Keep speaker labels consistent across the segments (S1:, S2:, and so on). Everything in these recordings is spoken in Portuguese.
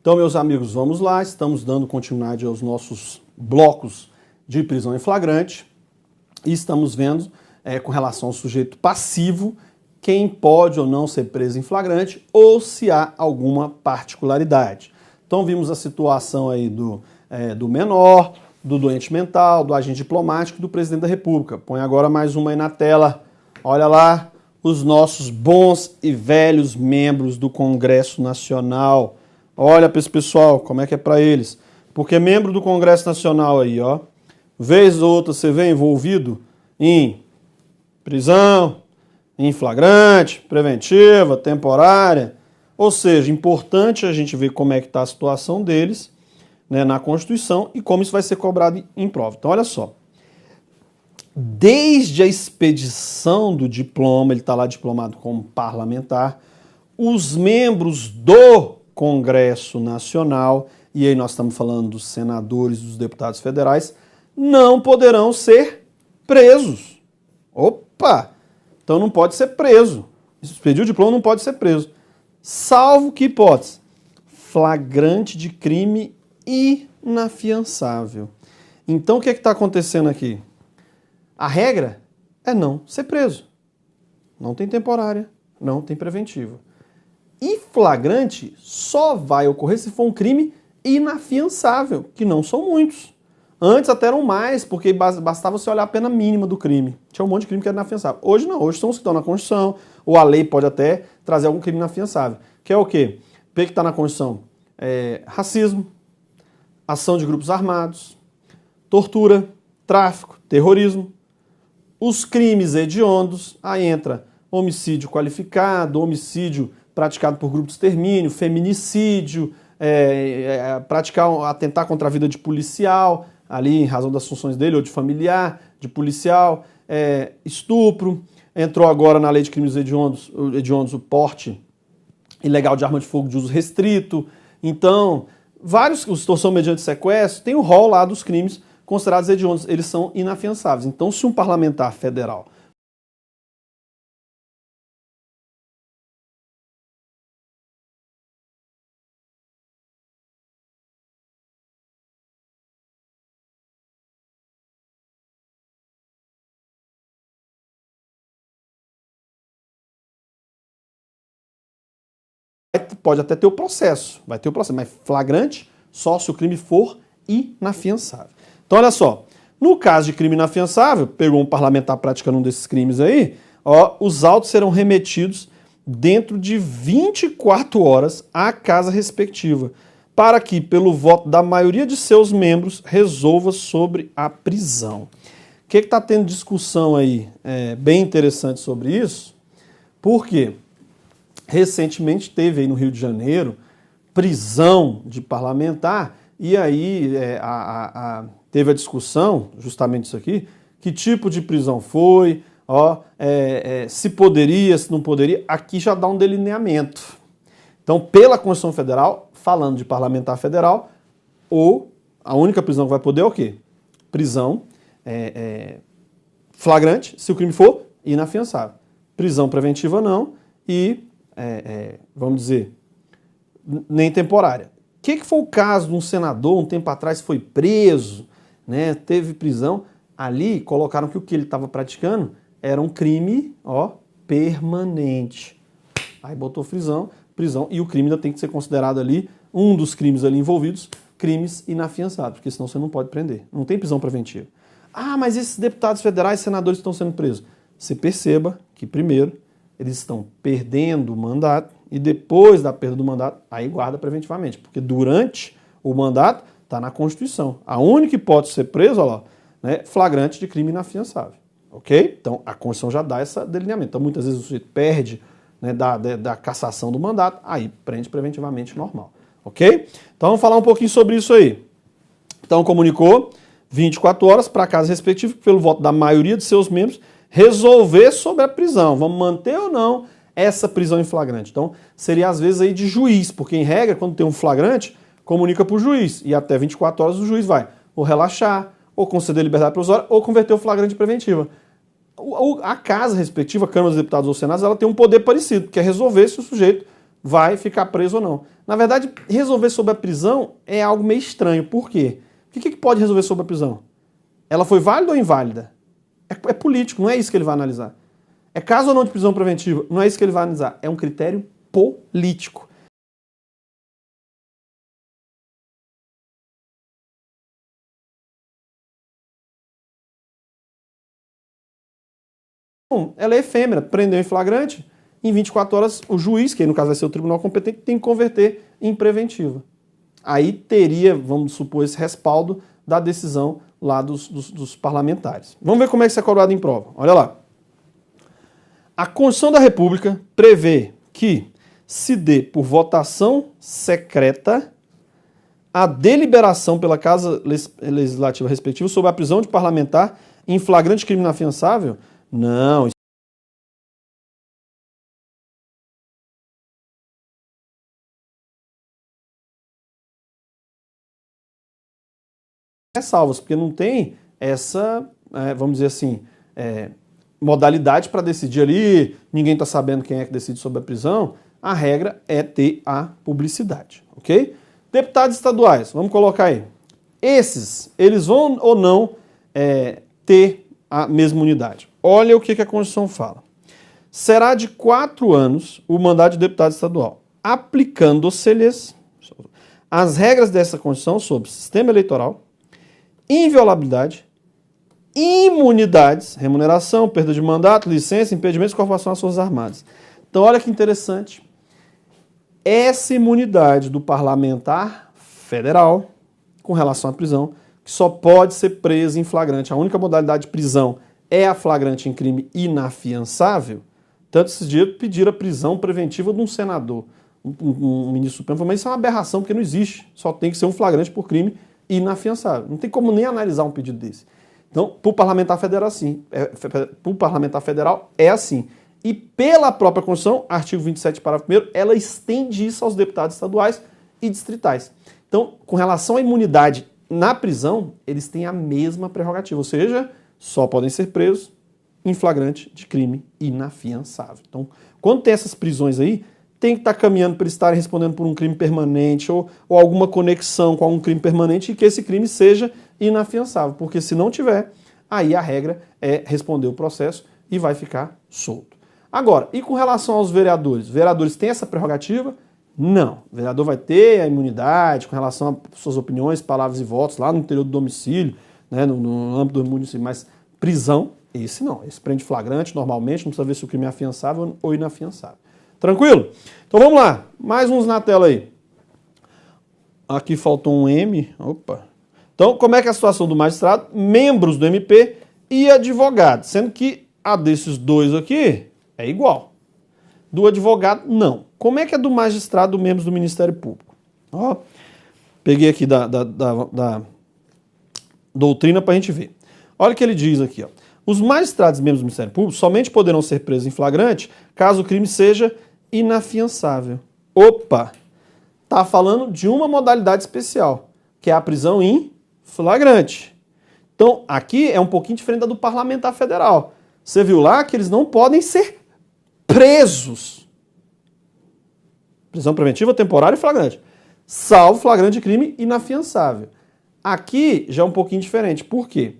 S1: Então, meus amigos, vamos lá. Estamos dando continuidade aos nossos blocos de prisão em flagrante e estamos vendo, com relação ao sujeito passivo, quem pode ou não ser preso em flagrante ou se há alguma particularidade. Então, vimos a situação aí do menor, do doente mental, do agente diplomático e do presidente da República. Põe agora mais uma aí na tela. Olha lá, os nossos bons e velhos membros do Congresso Nacional. Olha para esse pessoal, como é que é para eles. Porque membro do Congresso Nacional aí, ó, vez ou outra você vê envolvido em prisão, em flagrante, preventiva, temporária. Ou seja, importante a gente ver como é que está a situação deles, né, na Constituição e como isso vai ser cobrado em prova. Então, olha só. Desde a expedição do diploma, ele está lá diplomado como parlamentar, os membros do Congresso Nacional, e aí nós estamos falando dos senadores, dos deputados federais, não poderão ser presos. Opa! Então não pode ser preso. Expediu o diploma, não pode ser preso. Salvo que hipótese? Flagrante de crime inafiançável. Então o que está acontecendo aqui? A regra é não ser preso. Não tem temporária, não tem preventiva. E flagrante só vai ocorrer se for um crime inafiançável, que não são muitos. Antes até eram mais, porque bastava você olhar a pena mínima do crime. Tinha um monte de crime que era inafiançável. Hoje não, hoje são os que estão na Constituição, ou a lei pode até trazer algum crime inafiançável. Que é o quê? O que está na Constituição? Racismo, ação de grupos armados, tortura, tráfico, terrorismo, os crimes hediondos, aí entra homicídio qualificado, homicídio praticado por grupo de extermínio, feminicídio, atentar contra a vida de policial, ali em razão das funções dele, ou de familiar, de policial, estupro. Entrou agora na lei de crimes hediondos o porte ilegal de arma de fogo de uso restrito. Então, extorsão mediante sequestro, tem o rol lá dos crimes considerados hediondos, eles são inafiançáveis. Então, se um parlamentar federal pode até ter o processo, vai ter o processo, mas flagrante só se o crime for inafiançável. Então, olha só, no caso de crime inafiançável, pegou um parlamentar praticando um desses crimes aí, ó, os autos serão remetidos dentro de 24 horas à casa respectiva, para que, pelo voto da maioria de seus membros, resolva sobre a prisão. O que está tendo discussão aí bem interessante sobre isso? Por quê? Recentemente teve aí no Rio de Janeiro prisão de parlamentar e aí teve a discussão, justamente isso aqui, que tipo de prisão foi, se poderia, se não poderia, aqui já dá um delineamento. Então, pela Constituição Federal, falando de parlamentar federal, a única prisão que vai poder é o quê? Prisão flagrante, se o crime for inafiançável. Prisão preventiva não e vamos dizer, nem temporária. O que foi o caso de um senador, um tempo atrás, foi preso, né, teve prisão, ali colocaram que o que ele estava praticando era um crime permanente. Aí botou prisão, e o crime ainda tem que ser considerado ali, um dos crimes ali envolvidos, crimes inafiançáveis, porque senão você não pode prender. Não tem prisão preventiva. Ah, mas esses deputados federais e senadores estão sendo presos. Você perceba que, primeiro, eles estão perdendo o mandato e depois da perda do mandato, aí guarda preventivamente. Porque durante o mandato está na Constituição. A única hipótese de ser preso, olha lá, né, flagrante de crime inafiançável. Ok? Então a Constituição já dá esse delineamento. Então muitas vezes o sujeito perde, né, da cassação do mandato, aí prende preventivamente normal. Ok? Então vamos falar um pouquinho sobre isso aí. Então comunicou 24 horas para a casa respectiva, pelo voto da maioria de seus membros, resolver sobre a prisão. Vamos manter ou não essa prisão em flagrante? Então, seria às vezes aí de juiz, porque em regra, quando tem um flagrante, comunica para o juiz. E até 24 horas o juiz vai ou relaxar, ou conceder liberdade provisória, ou converter o flagrante em preventiva. A casa respectiva, Câmara dos Deputados ou Senados, ela tem um poder parecido, que é resolver se o sujeito vai ficar preso ou não. Na verdade, resolver sobre a prisão é algo meio estranho. Por quê? O que pode resolver sobre a prisão? Ela foi válida ou inválida? É político, não é isso que ele vai analisar. É caso ou não de prisão preventiva? Não é isso que ele vai analisar. É um critério político. Bom, ela é efêmera, prendeu em flagrante, em 24 horas o juiz, que no caso vai ser o tribunal competente, tem que converter em preventiva. Aí teria, vamos supor, esse respaldo da decisão lá dos parlamentares. Vamos ver como é que isso é cobrado em prova. Olha lá. A Constituição da República prevê que se dê por votação secreta a deliberação pela Casa Legislativa respectiva sobre a prisão de parlamentar em flagrante crime inafiançável? Não. Ressalvas, porque não tem essa, vamos dizer assim, modalidade para decidir ali, ninguém está sabendo quem é que decide sobre a prisão, a regra é ter a publicidade, ok? Deputados estaduais, vamos colocar aí. Esses, eles vão ou não ter a mesma unidade? Olha o que a Constituição fala. Será de 4 anos o mandato de deputado estadual, aplicando-se-lhes as regras dessa Constituição sobre sistema eleitoral, inviolabilidade, imunidades, remuneração, perda de mandato, licença, impedimentos de corporação às Forças Armadas. Então, olha que interessante. Essa imunidade do parlamentar federal com relação à prisão, que só pode ser preso em flagrante. A única modalidade de prisão é a flagrante em crime inafiançável. Tanto esses dias pediram a prisão preventiva de um senador, um ministro supremo, mas isso é uma aberração, porque não existe. Só tem que ser um flagrante por crime inafiançável. Não tem como nem analisar um pedido desse. Então, para o parlamentar federal, sim. Para o parlamentar federal, é assim. E pela própria Constituição, artigo 27, parágrafo 1º, ela estende isso aos deputados estaduais e distritais. Então, com relação à imunidade na prisão, eles têm a mesma prerrogativa, ou seja, só podem ser presos em flagrante de crime inafiançável. Então, quando tem essas prisões aí, tem que estar caminhando para eles estarem respondendo por um crime permanente ou alguma conexão com algum crime permanente e que esse crime seja inafiançável, porque se não tiver, aí a regra é responder o processo e vai ficar solto. Agora, e com relação aos vereadores? Vereadores têm essa prerrogativa? Não. O vereador vai ter a imunidade com relação às suas opiniões, palavras e votos lá no interior do domicílio, né, no âmbito do município, mas prisão, esse não. Esse prende flagrante normalmente, não precisa ver se o crime é afiançável ou inafiançável. Tranquilo? Então vamos lá, mais uns na tela aí. Aqui faltou um M, opa. Então, como é que é a situação do magistrado, membros do MP e advogado? Sendo que a desses dois aqui é igual. Do advogado, não. Como é que é do magistrado, membros do Ministério Público? Ó, peguei aqui da doutrina para a gente ver. Olha o que ele diz aqui, ó. Os magistrados e membros do Ministério Público somente poderão ser presos em flagrante caso o crime seja inafiançável. Opa! Tá falando de uma modalidade especial, que é a prisão em flagrante. Então, aqui é um pouquinho diferente da do parlamentar federal. Você viu lá que eles não podem ser presos. Prisão preventiva, temporária e flagrante. Salvo flagrante de crime inafiançável. Aqui já é um pouquinho diferente. Por quê?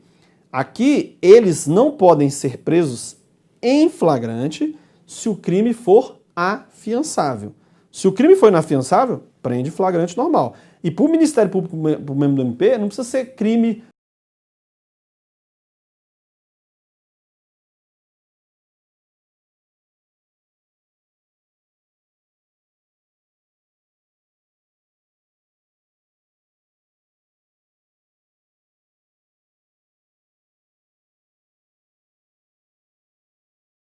S1: Aqui eles não podem ser presos em flagrante se o crime for afiançável. Se o crime for inafiançável, prende flagrante normal. E para o Ministério Público, para o membro do MP, não precisa ser crime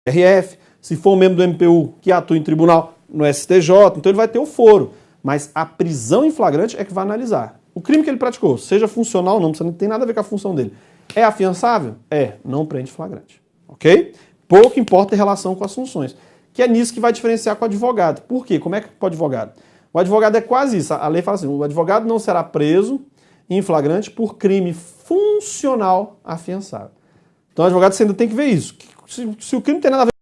S1: RF, se for um membro do MPU que atua em tribunal no STJ, então ele vai ter o foro. Mas a prisão em flagrante é que vai analisar. O crime que ele praticou, seja funcional ou não, não tem nada a ver com a função dele. É afiançável? É, não prende flagrante. Ok? Pouco importa em relação com as funções. Que é nisso que vai diferenciar com o advogado. Por quê? Como é que com o advogado? O advogado é quase isso. A lei fala assim, o advogado não será preso em flagrante por crime funcional afiançável. Então o advogado você ainda tem que ver isso. Se o crime tem nada a ver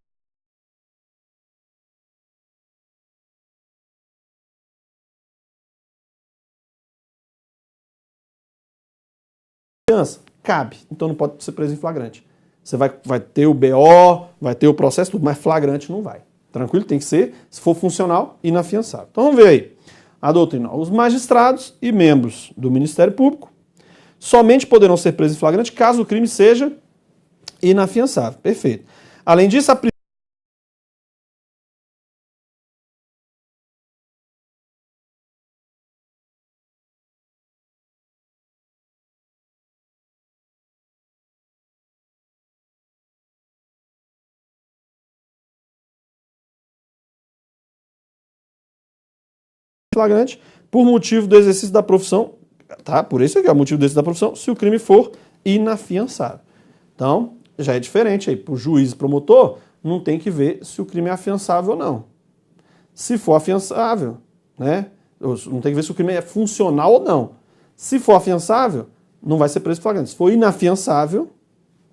S1: cabe, então não pode ser preso em flagrante. Você vai ter o BO, vai ter o processo, tudo, mas flagrante não vai. Tranquilo? Tem que ser, se for funcional, inafiançável. Então vamos ver aí. A doutrina. Os magistrados e membros do Ministério Público somente poderão ser presos em flagrante caso o crime seja inafiançável. Perfeito. Além disso, a prisão em flagrante por motivo do exercício da profissão, tá? Por isso aqui é o motivo do exercício da profissão, se o crime for inafiançável. Então, já é diferente aí. Para o juiz e promotor, não tem que ver se o crime é afiançável ou não. Se for afiançável, né? Não tem que ver se o crime é funcional ou não. Se for afiançável, não vai ser preso em flagrante. Se for inafiançável,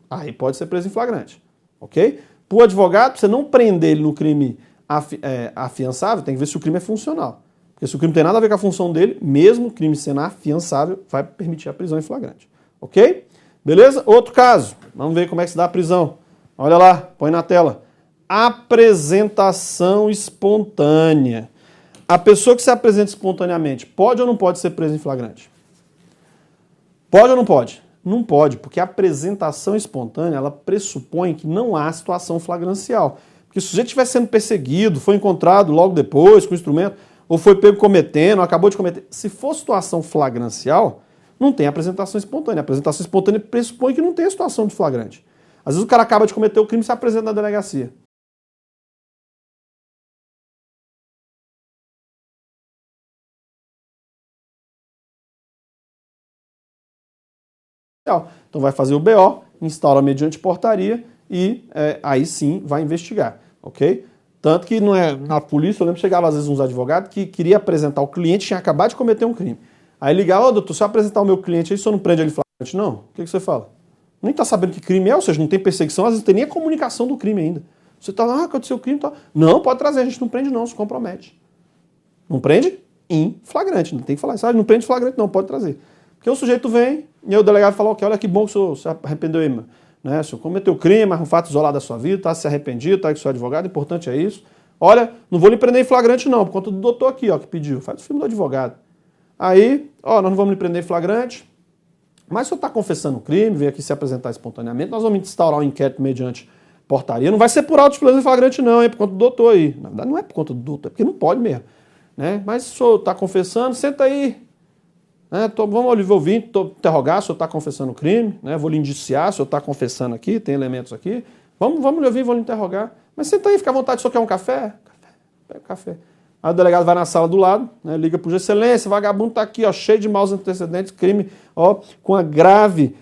S1: aí pode ser preso em flagrante. Ok? Para o advogado, você não prender ele no crime afiançável, tem que ver se o crime é funcional. Porque se o crime não tem nada a ver com a função dele, mesmo o crime sendo afiançável, vai permitir a prisão em flagrante. Ok? Beleza? Outro caso. Vamos ver como é que se dá a prisão. Olha lá, põe na tela. Apresentação espontânea. A pessoa que se apresenta espontaneamente pode ou não pode ser presa em flagrante? Pode ou não pode? Não pode, porque a apresentação espontânea, ela pressupõe que não há situação flagrancial. Porque se o sujeito estiver sendo perseguido, foi encontrado logo depois com o instrumento, ou foi pego cometendo, ou acabou de cometer. Se for situação flagrancial, não tem apresentação espontânea. A apresentação espontânea pressupõe que não tem situação de flagrante. Às vezes o cara acaba de cometer o crime e se apresenta na delegacia. Então vai fazer o BO, instaura mediante portaria e aí sim vai investigar, ok? Tanto que não é, na polícia, eu lembro que chegava às vezes uns advogados que queria apresentar o cliente, tinha acabado de cometer um crime. Aí ligava, ô doutor, se eu apresentar o meu cliente aí, o senhor não prende ele em flagrante? Não. O que você fala? Nem tá sabendo que crime é, ou seja, não tem perseguição, às vezes não tem nem a comunicação do crime ainda. Você tá lá, aconteceu o crime, tá? Não, pode trazer, a gente não prende não, se compromete. Não prende em flagrante, não tem que falar isso, não prende em flagrante não, pode trazer. Porque o sujeito vem e aí o delegado fala, ok, olha que bom que o senhor se arrependeu aí, né? O senhor cometeu crime, mas um fato isolado da sua vida, tá se arrependido, tá aí com o seu advogado, o importante é isso. Olha, não vou lhe prender em flagrante não, por conta do doutor aqui, ó, que pediu, faz o filme do advogado. Aí, ó, nós não vamos lhe prender em flagrante, mas o senhor está confessando o crime, veio aqui se apresentar espontaneamente, nós vamos instaurar um inquérito mediante portaria, não vai ser por autos em flagrante não, hein, por conta do doutor aí. Na verdade não é por conta do doutor, é porque não pode mesmo. Né? Mas o senhor está confessando, senta aí. Né? Vamos lhe ouvir, interrogar, o senhor está confessando o crime, né? Vou lhe indiciar, o senhor está confessando aqui, tem elementos aqui. Vamos lhe ouvir, vou lhe interrogar. Mas senta aí, fica à vontade, o senhor quer um café? Pega o café. Aí o delegado vai na sala do lado, né? Liga para o juiz, excelência, vagabundo está aqui, ó, cheio de maus antecedentes, crime, ó, com a grave,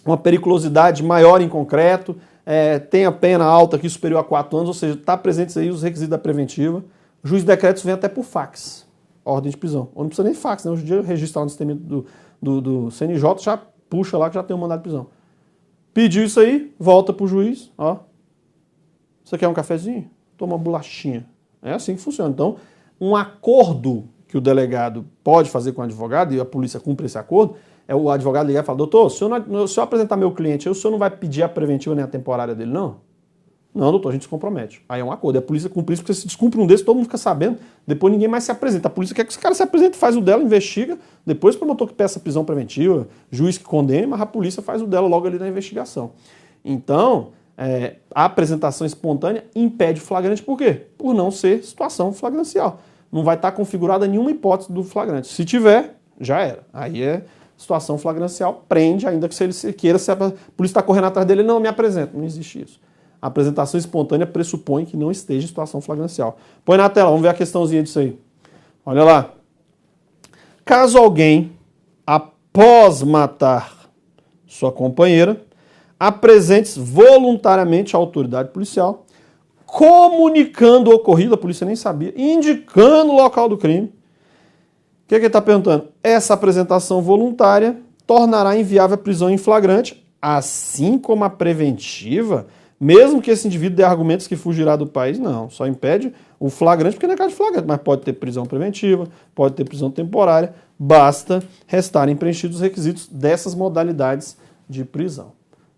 S1: uma periculosidade maior em concreto, tem a pena alta aqui superior a 4 anos, ou seja, está presentes aí os requisitos da preventiva. O juiz de decretos vem até por fax, ordem de prisão. Ou não precisa nem fax, né? Hoje em dia registrar no sistema do CNJ, já puxa lá que já tem um mandado de prisão. Pediu isso aí, volta pro juiz, ó. Você quer um cafezinho? Toma uma bolachinha. É assim que funciona. Então, um acordo que o delegado pode fazer com o advogado, e a polícia cumpre esse acordo, é o advogado ligar e falar, doutor, se eu apresentar meu cliente, o senhor não vai pedir a preventiva nem a temporária dele, não? Não, doutor, a gente se compromete. Aí é um acordo. E a polícia cumpre isso, porque se descumpre um desses, todo mundo fica sabendo, depois ninguém mais se apresenta. A polícia quer que esse cara se apresente, faz o dela, investiga, depois o promotor que peça prisão preventiva, juiz que condene, mas a polícia faz o dela logo ali na investigação. Então, a apresentação espontânea impede flagrante por quê? Por não ser situação flagrancial. Não vai estar configurada nenhuma hipótese do flagrante. Se tiver, já era. Aí é situação flagrancial, prende, ainda que se ele queira, se a polícia está correndo atrás dele, ele não me apresenta. Não existe isso. A apresentação espontânea pressupõe que não esteja em situação flagrancial. Põe na tela, vamos ver a questãozinha disso aí. Olha lá. Caso alguém, após matar sua companheira, apresente voluntariamente à autoridade policial, comunicando o ocorrido, a polícia nem sabia, indicando o local do crime. O que ele está perguntando? Essa apresentação voluntária tornará inviável a prisão em flagrante, assim como a preventiva, Mesmo que esse indivíduo dê argumentos que fugirá do país, não. Só impede o flagrante, porque não é caso de flagrante, mas pode ter prisão preventiva, pode ter prisão temporária, basta restarem preenchidos os requisitos dessas modalidades de prisão.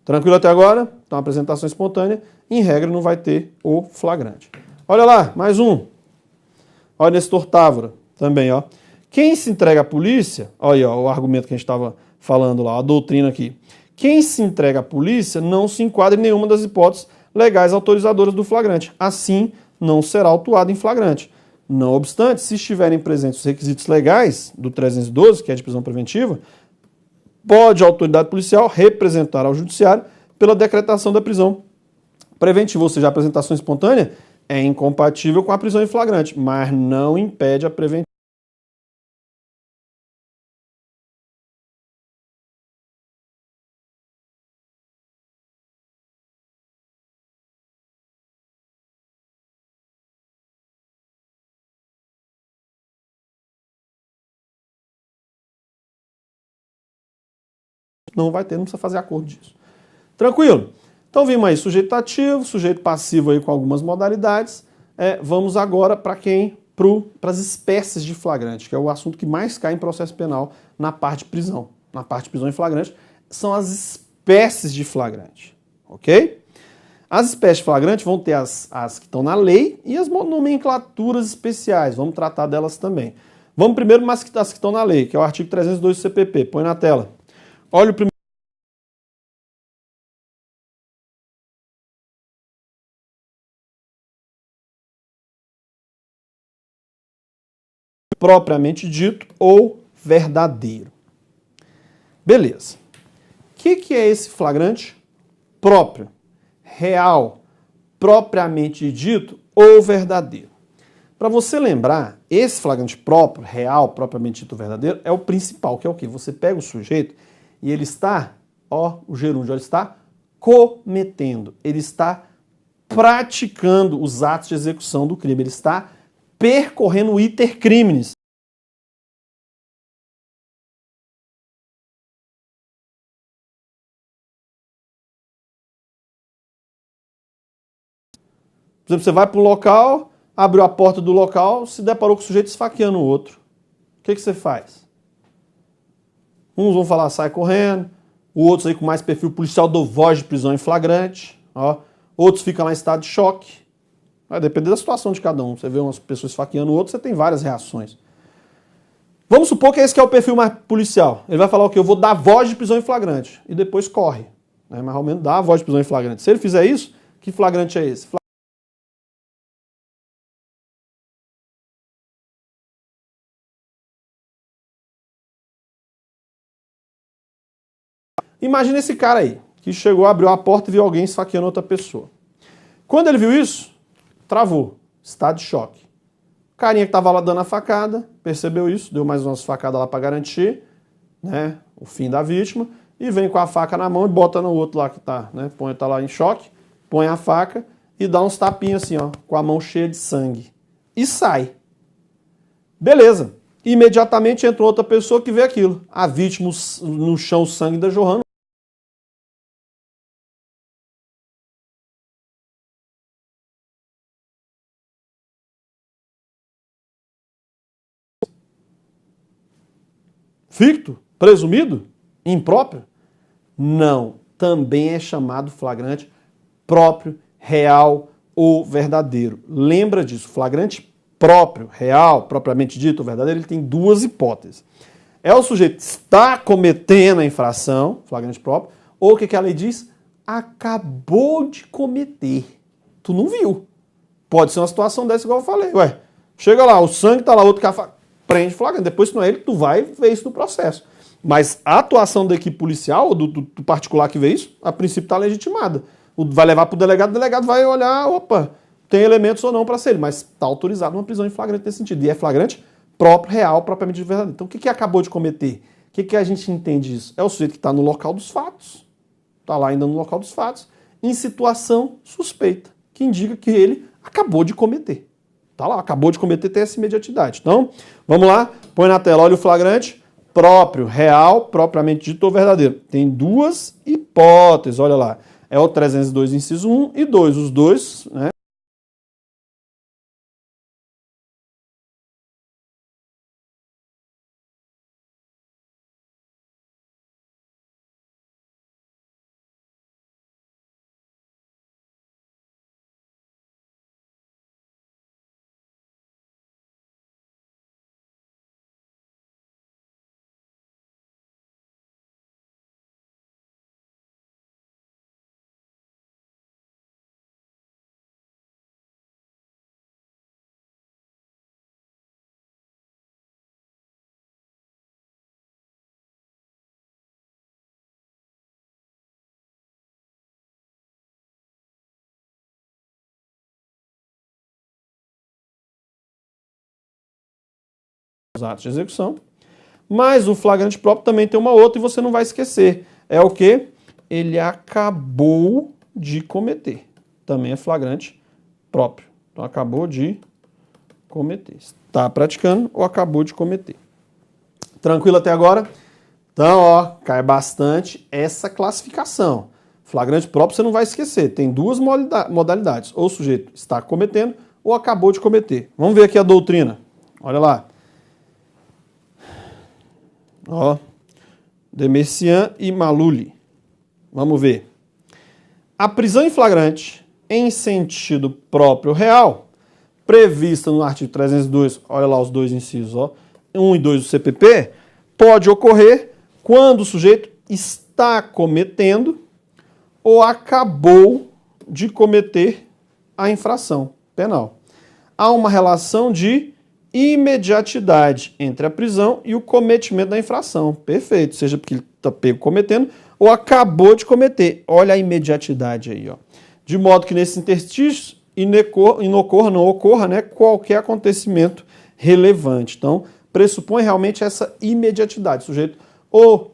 S1: Tranquilo até agora? Então, apresentação espontânea, em regra, não vai ter o flagrante. Olha lá, mais um. Olha Nestor Távora, também, ó. Quem se entrega à polícia, olha ó, o argumento que a gente estava falando lá, a doutrina aqui. Quem se entrega à polícia não se enquadra em nenhuma das hipóteses legais autorizadoras do flagrante. Assim, não será autuado em flagrante. Não obstante, se estiverem presentes os requisitos legais do 312, que é de prisão preventiva, pode a autoridade policial representar ao judiciário pela decretação da prisão preventiva, ou seja, a apresentação espontânea é incompatível com a prisão em flagrante, mas não impede a preventiva. Não vai ter, não precisa fazer acordo disso. Tranquilo? Então vimos aí sujeito ativo, sujeito passivo aí com algumas modalidades. Vamos agora para quem? Para as espécies de flagrante, que é o assunto que mais cai em processo penal na parte de prisão. Na parte de prisão em flagrante, são as espécies de flagrante. Ok? As espécies de flagrante vão ter as que estão na lei e as nomenclaturas especiais. Vamos tratar delas também. Vamos primeiro das que estão na lei, que é o artigo 302 do CPP. Põe na tela. Olha o primeiro. Propriamente dito ou verdadeiro. Beleza. O que é esse flagrante próprio, real, propriamente dito ou verdadeiro? Para você lembrar, esse flagrante próprio, real, propriamente dito ou verdadeiro, é o principal, que é o quê? Você pega o sujeito e ele está, ó, o gerúndio, ele está cometendo, ele está praticando os atos de execução do crime, ele está percorrendo o iter criminis. Por exemplo, você vai para um local, abriu a porta do local, se deparou com o sujeito esfaqueando o outro. O que você faz? Uns vão falar, sai correndo, outros aí com mais perfil policial dão voz de prisão em flagrante, ó. Outros ficam lá em estado de choque. Vai depender da situação de cada um. Você vê umas pessoas esfaqueando o outro, você tem várias reações. Vamos supor que esse que é o perfil mais policial. Ele vai falar o quê? Eu vou dar voz de prisão em flagrante. E depois corre. Né? Mas ao menos dá a voz de prisão em flagrante. Se ele fizer isso, que flagrante é esse? Imagina esse cara aí, que chegou, abriu a porta e viu alguém esfaqueando outra pessoa. Quando ele viu isso, travou. Estado de choque. O carinha que estava lá dando a facada, percebeu isso, deu mais umas facadas lá para garantir, né, o fim da vítima, e vem com a faca na mão e bota no outro lá que tá, né, tá lá em choque, põe a faca e dá uns tapinhos assim, ó, com a mão cheia de sangue. E sai. Beleza. Imediatamente entra outra pessoa que vê aquilo. A vítima no chão, o sangue da jorrando. Ficto? Presumido? Impróprio? Não. Também é chamado flagrante próprio, real ou verdadeiro. Lembra disso. Flagrante próprio, real, propriamente dito ou verdadeiro, ele tem duas hipóteses. É o sujeito que está cometendo a infração, flagrante próprio, ou o que a lei diz? Acabou de cometer. Tu não viu. Pode ser uma situação dessa igual eu falei. Ué, chega lá, o sangue tá lá, outro cara prende flagrante. Depois, se não é ele, tu vai ver isso no processo. Mas a atuação da equipe policial, ou do particular que vê isso, a princípio está legitimada. Vai levar para o delegado vai olhar, opa, tem elementos ou não para ser ele, mas está autorizado uma prisão em flagrante nesse sentido. E é flagrante próprio, real, propriamente verdadeiro. Então, o que acabou de cometer? O que a gente entende disso? É o sujeito que está no local dos fatos, está lá ainda no local dos fatos, em situação suspeita, que indica que ele acabou de cometer. Tá lá, acabou de cometer, tem essa imediatidade. Então, vamos lá, põe na tela, olha o flagrante, próprio, real, propriamente dito ou verdadeiro. Tem duas hipóteses, olha lá. É o 302, inciso 1 e 2. Os dois, né? Os atos de execução. Mas o flagrante próprio também tem uma outra e você não vai esquecer. É o que? Ele acabou de cometer. Também é flagrante próprio. Então, acabou de cometer. Está praticando ou acabou de cometer. Tranquilo até agora? Então, ó, cai bastante essa classificação. Flagrante próprio você não vai esquecer. Tem duas modalidades. Ou o sujeito está cometendo ou acabou de cometer. Vamos ver aqui a doutrina. Olha lá. Ó, Demercian e Maluli. Vamos ver. A prisão em flagrante em sentido próprio real, prevista no artigo 302, olha lá os dois incisos, ó, 1 e 2 do CPP, pode ocorrer quando o sujeito está cometendo ou acabou de cometer a infração penal. Há uma relação de imediatidade entre a prisão e o cometimento da infração. Perfeito, seja porque ele está pego cometendo ou acabou de cometer. Olha a imediatidade aí, ó. De modo que nesses interstícios não ocorra, né, qualquer acontecimento relevante. Então, pressupõe realmente essa imediatidade. O sujeito ou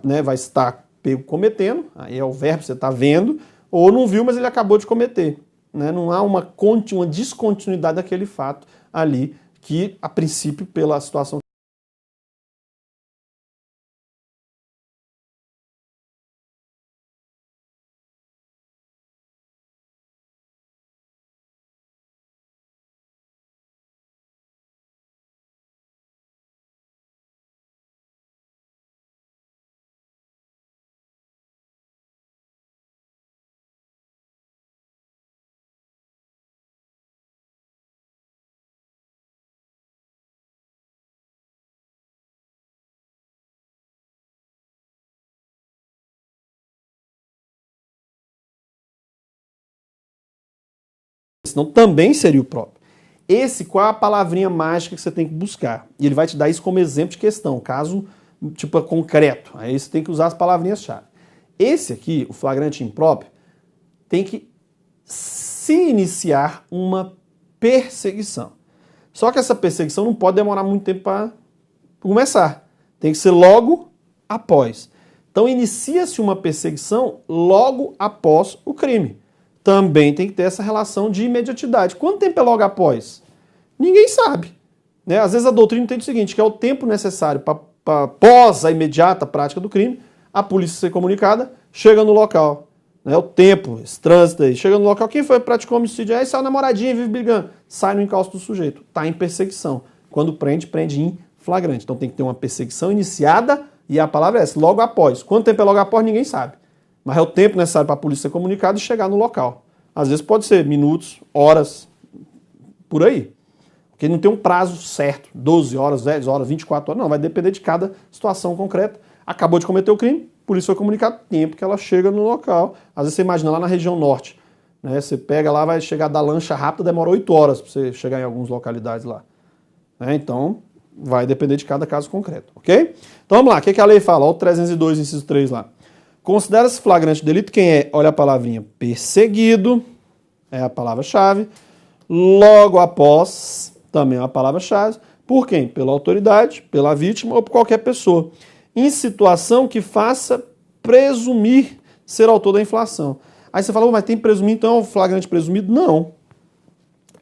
S1: né, vai estar pego cometendo, aí é o verbo que você está vendo, ou não viu, mas ele acabou de cometer. Né? Não há uma descontinuidade daquele fato ali, que, a princípio, pela situação senão também seria o próprio. Qual é a palavrinha mágica que você tem que buscar? E ele vai te dar isso como exemplo de questão, caso tipo concreto. Aí você tem que usar as palavrinhas-chave. Esse aqui, o flagrante impróprio, tem que se iniciar uma perseguição. Só que essa perseguição não pode demorar muito tempo para começar. Tem que ser logo após. Então inicia-se uma perseguição logo após o crime. Também tem que ter essa relação de imediatidade. Quanto tempo é logo após? Ninguém sabe. Né? Às vezes a doutrina entende o seguinte, que é o tempo necessário para após a imediata prática do crime, a polícia ser comunicada, chega no local. Né? O tempo, esse trânsito aí. Chega no local, quem foi que praticou homicídio? Aí sai a namoradinha, vive brigando. Sai no encalço do sujeito. Está em perseguição. Quando prende, prende em flagrante. Então tem que ter uma perseguição iniciada e a palavra é essa, logo após. Quanto tempo é logo após, ninguém sabe. Mas é o tempo necessário para a polícia ser comunicada e chegar no local. Às vezes pode ser minutos, horas, por aí. Porque não tem um prazo certo, 12 horas, 10 horas, 24 horas, não, vai depender de cada situação concreta. Acabou de cometer o crime, a polícia foi comunicar tempo que ela chega no local. Às vezes você imagina lá na região norte, né? Você pega lá, vai chegar da lancha rápida, demora 8 horas para você chegar em algumas localidades lá. Né? Então, vai depender de cada caso concreto, ok? Então vamos lá, o que a lei fala? Olha o 302, inciso 3 lá. Considera-se flagrante delito quem é, olha a palavrinha, perseguido, é a palavra-chave, logo após, também é uma palavra-chave, por quem? Pela autoridade, pela vítima ou por qualquer pessoa, em situação que faça presumir ser autor da infração. Aí você fala, mas tem presumido, então é o flagrante presumido? Não.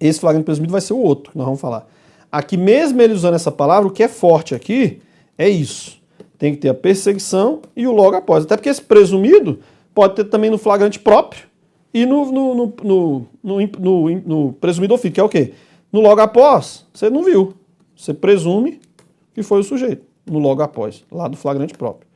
S1: Esse flagrante presumido vai ser o outro que nós vamos falar. Aqui, mesmo ele usando essa palavra, o que é forte aqui é isso. Tem que ter a perseguição e o logo após. Até porque esse presumido pode ter também no flagrante próprio e no presumido ofício, que é o quê? No logo após, você não viu. Você presume que foi o sujeito, no logo após, lá do flagrante próprio.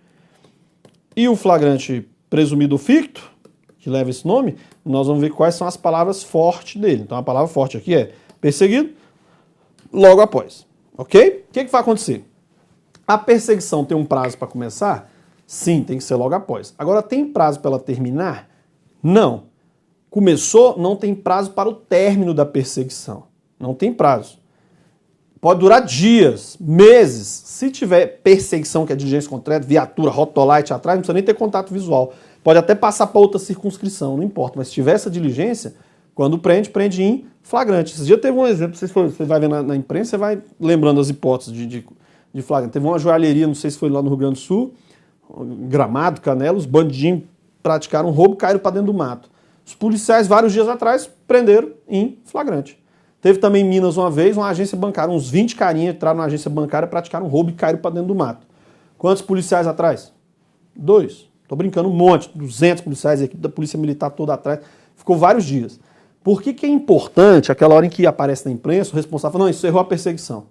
S1: E o flagrante presumido ficto, que leva esse nome, nós vamos ver quais são as palavras fortes dele. Então a palavra forte aqui é perseguido, logo após. Ok? O que vai acontecer? A perseguição tem um prazo para começar? Sim, tem que ser logo após. Agora, tem prazo para ela terminar? Não. Começou, não tem prazo para o término da perseguição. Não tem prazo. Pode durar dias, meses. Se tiver perseguição, que é diligência concreta, viatura, rotolite atrás, não precisa nem ter contato visual. Pode até passar para outra circunscrição, não importa. Mas se tiver essa diligência, quando prende, prende em flagrante. Esse dia teve um exemplo, você vai ver na imprensa, você vai lembrando as hipóteses de flagrante. Teve uma joalheria, não sei se foi lá no Rio Grande do Sul, Gramado, Canela, os bandidinhos praticaram um roubo e caíram para dentro do mato. Os policiais, vários dias atrás, prenderam em flagrante. Teve também em Minas uma vez, uma agência bancária, uns 20 carinhas entraram na agência bancária, praticaram um roubo e caíram para dentro do mato. Quantos policiais atrás? 2. Tô brincando, um monte, 200 policiais, a equipe da Polícia Militar toda atrás. Ficou vários dias. Por que é importante, aquela hora em que aparece na imprensa, o responsável fala, não, isso errou a perseguição.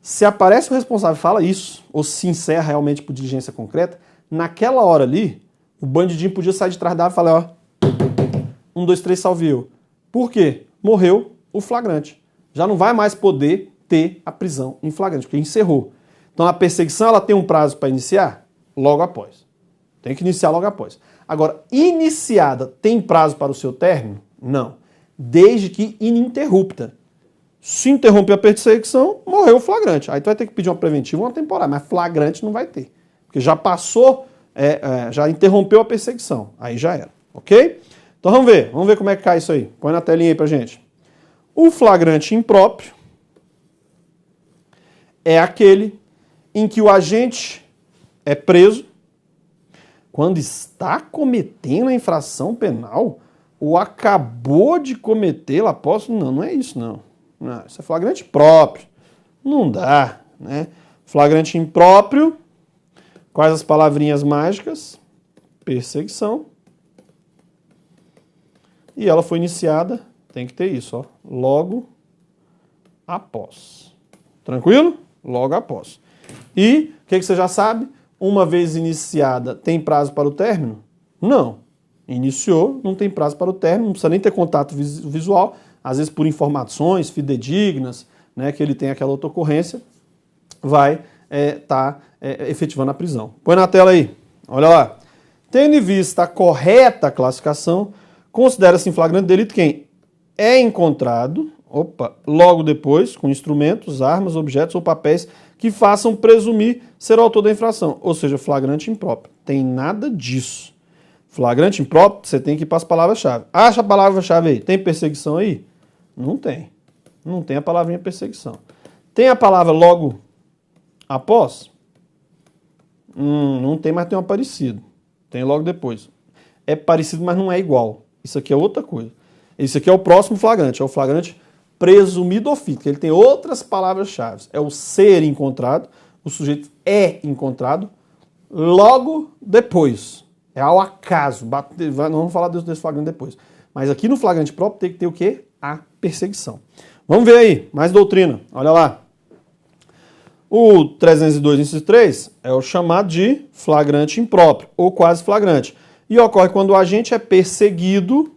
S1: Se aparece o responsável e fala isso, ou se encerra realmente por diligência concreta, naquela hora ali, o bandidinho podia sair de trás da árvore e falar, ó, 1, 2, 3, salve eu. Por quê? Morreu o flagrante. Já não vai mais poder ter a prisão em flagrante, porque encerrou. Então a perseguição ela tem um prazo para iniciar? Logo após. Tem que iniciar logo após. Agora, iniciada tem prazo para o seu término? Não. Desde que ininterrupta. Se interromper a perseguição, morreu o flagrante. Aí tu vai ter que pedir uma preventiva ou uma temporária, mas flagrante não vai ter. Porque já passou, já interrompeu a perseguição. Aí já era, ok? Então vamos ver como é que cai isso aí. Põe na telinha aí pra gente. O flagrante impróprio é aquele em que o agente é preso quando está cometendo a infração penal ou acabou de cometê-la após... Não é isso não. Não, isso é flagrante próprio. Não dá, né? Flagrante impróprio. Quais as palavrinhas mágicas? Perseguição. E ela foi iniciada, tem que ter isso, ó, logo após. Tranquilo? Logo após. E, o que você já sabe? Uma vez iniciada, tem prazo para o término? Não. Iniciou, não tem prazo para o término, não precisa nem ter contato visual, às vezes por informações fidedignas, né, que ele tem aquela outra ocorrência, vai estar efetivando a prisão. Põe na tela aí, olha lá. Tendo em vista a correta classificação, considera-se em flagrante delito quem é encontrado, logo depois, com instrumentos, armas, objetos ou papéis que façam presumir ser o autor da infração, ou seja, flagrante impróprio. Tem nada disso. Flagrante impróprio, você tem que ir para as palavras-chave. Acha a palavra-chave aí. Tem perseguição aí? Não tem. Não tem a palavrinha perseguição. Tem a palavra logo após? Não tem, mas tem um parecido. Tem logo depois. É parecido, mas não é igual. Isso aqui é outra coisa. Isso aqui é o próximo flagrante. É o flagrante presumido ofício. Ele tem outras palavras-chave. É o ser encontrado. O sujeito é encontrado logo depois. É ao acaso. Não vamos falar desse flagrante depois. Mas aqui no flagrante próprio tem que ter o quê? A perseguição. Vamos ver aí. Mais doutrina. Olha lá. O 302, inciso 3, é o chamado de flagrante impróprio, ou quase flagrante. E ocorre quando o agente é perseguido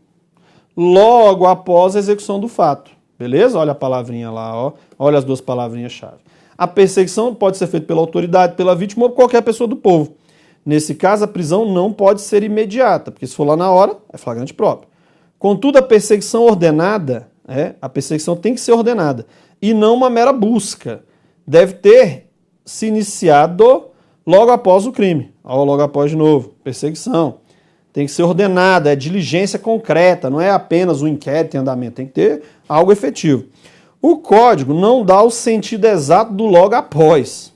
S1: logo após a execução do fato. Beleza? Olha a palavrinha lá, ó. Olha as duas palavrinhas-chave. A perseguição pode ser feita pela autoridade, pela vítima ou por qualquer pessoa do povo. Nesse caso, a prisão não pode ser imediata, porque se for lá na hora, é flagrante próprio. Contudo, a perseguição ordenada, a perseguição tem que ser ordenada, e não uma mera busca. Deve ter se iniciado logo após o crime. Logo após de novo, perseguição. Tem que ser ordenada, é diligência concreta, não é apenas um inquérito em andamento, tem que ter algo efetivo. O código não dá o sentido exato do logo após.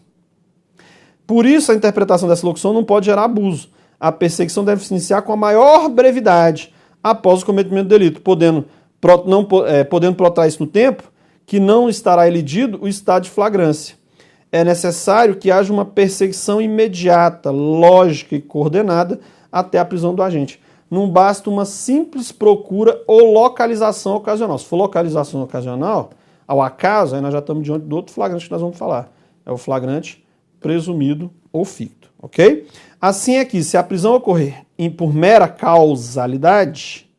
S1: Por isso, a interpretação dessa locução não pode gerar abuso. A perseguição deve se iniciar com a maior brevidade após o cometimento do delito, podendo protrair isso no tempo, que não estará elidido o estado de flagrância. É necessário que haja uma perseguição imediata, lógica e coordenada, até a prisão do agente. Não basta uma simples procura ou localização ocasional. Se for localização ocasional, ao acaso, aí nós já estamos diante do outro flagrante que nós vamos falar. É o flagrante presumido ou ficto, ok? Assim aqui, se a prisão ocorrer por mera causalidade,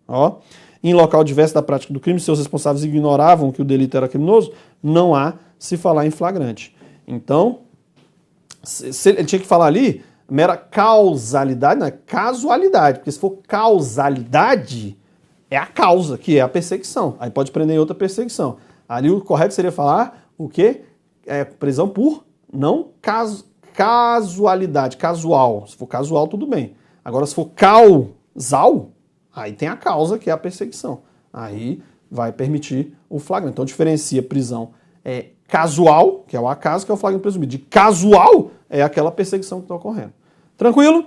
S1: ó, em local diverso da prática do crime, seus responsáveis ignoravam que o delito era criminoso, não há se falar em flagrante. Então, ele tinha que falar ali mera causalidade, não é casualidade, porque se for causalidade, é a causa, que é a perseguição. Aí pode prender em outra perseguição. Ali o correto seria falar o quê? Prisão por não casualidade, casual. Se for casual, tudo bem. Agora, se for causal, aí tem a causa, que é a perseguição. Aí vai permitir o flagrante. Então, diferencia prisão casual, que é o acaso, que é o flagrante presumido. De casual é aquela perseguição que está ocorrendo. Tranquilo?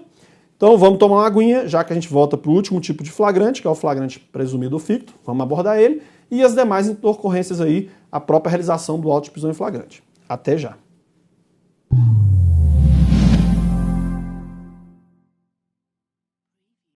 S1: Então, vamos tomar uma aguinha, já que a gente volta para o último tipo de flagrante, que é o flagrante presumido ou ficto. Vamos abordar ele. E as demais ocorrências aí, a própria realização do auto de prisão em flagrante. Até já.